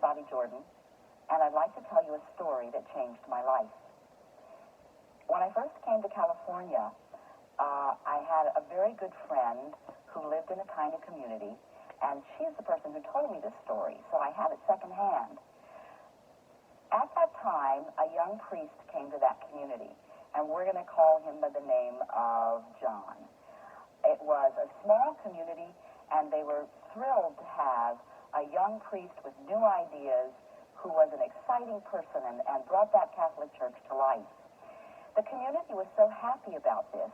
Dottie Jordan, and I'd like to tell you a story that changed my life. When I first came to California, I had a very good friend who lived in a kind of community, and she's the person who told me this story, so I have it secondhand. At that time, a young priest came to that community, and we're going to call him by the name of John. It was a small community, and they were thrilled to have a young priest with new ideas who was an exciting person and brought that Catholic Church to life. The community was so happy about this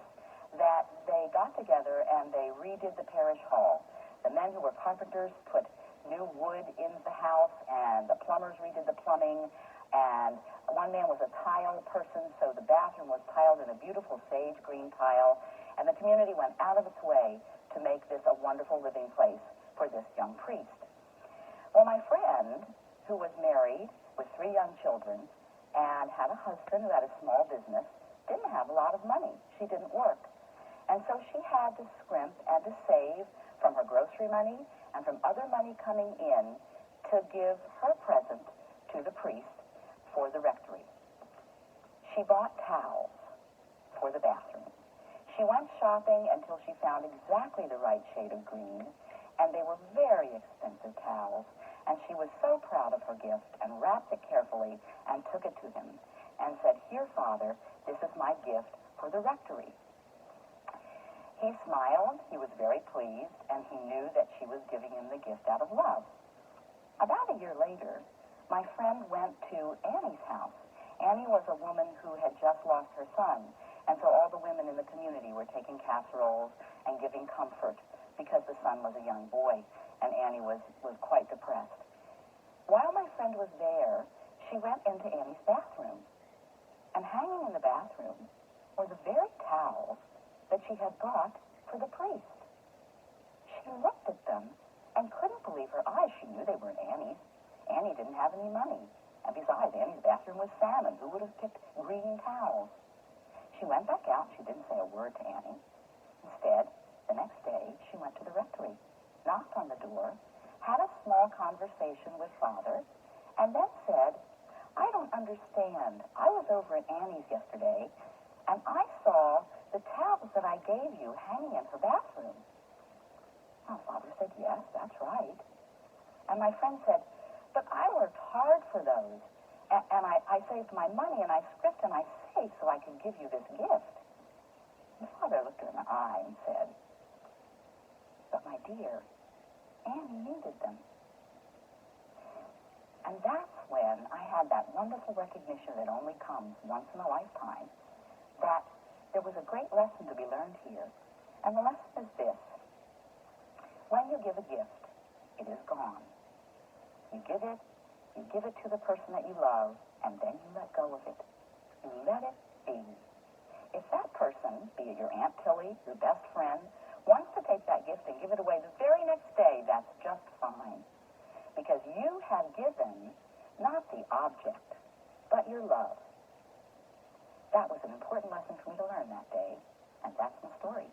that they got together and they redid the parish hall. The men who were carpenters put new wood in the house, and the plumbers redid the plumbing, and one man was a tile person, so the bathroom was tiled in a beautiful sage green tile, and the community went out of its way to make this a wonderful living place for this young priest. Well, my friend, who was married with 3 young children and had a husband who had a small business, didn't have a lot of money. She didn't work. And so she had to scrimp and to save from her grocery money and from other money coming in to give her present to the priest for the rectory. She bought towels for the bathroom. She went shopping until she found exactly the right shade of green, and they were very expensive towels, and she was so proud of her gift and wrapped it carefully and took it to him and said, "Here, Father, this is my gift for the rectory." He smiled, he was very pleased, and he knew that she was giving him the gift out of love. About a year later, my friend went to Annie's house. Annie was a woman who had just lost her son, and so all the women in the community were taking casseroles and giving comfort because the son was a young boy, and Annie was quite depressed. While my friend was there, she went into Annie's bathroom, and hanging in the bathroom were the very towels that she had bought for the priest. She looked at them and couldn't believe her eyes. She knew they weren't Annie's. Annie didn't have any money, and besides, Annie's bathroom was salmon. Who would have picked green towels? She went back out. She didn't say a word to Annie. Instead, the next day, she went to the rectory, knocked on the door, had a small conversation with Father, and then said, "I don't understand. I was over at Annie's yesterday, and I saw the towels that I gave you hanging in her bathroom." Well, Father said, "Yes, that's right." And my friend said, "But I worked hard for those, and I saved my money, and I scrimped and I saved so I could give you this gift." And Father looked her in the eye and said, "But my dear, Annie needed them." And that's when I had that wonderful recognition that only comes once in a lifetime, that there was a great lesson to be learned here. And the lesson is this: when you give a gift, it is gone. You give it to the person that you love, and then you let go of it. You let it be. If that person, be it your Aunt Tilly, your best friend, wants to take that gift and give it away the very next day, that's just fine. Because you have given not the object, but your love. That was an important lesson for me to learn that day, and that's my story.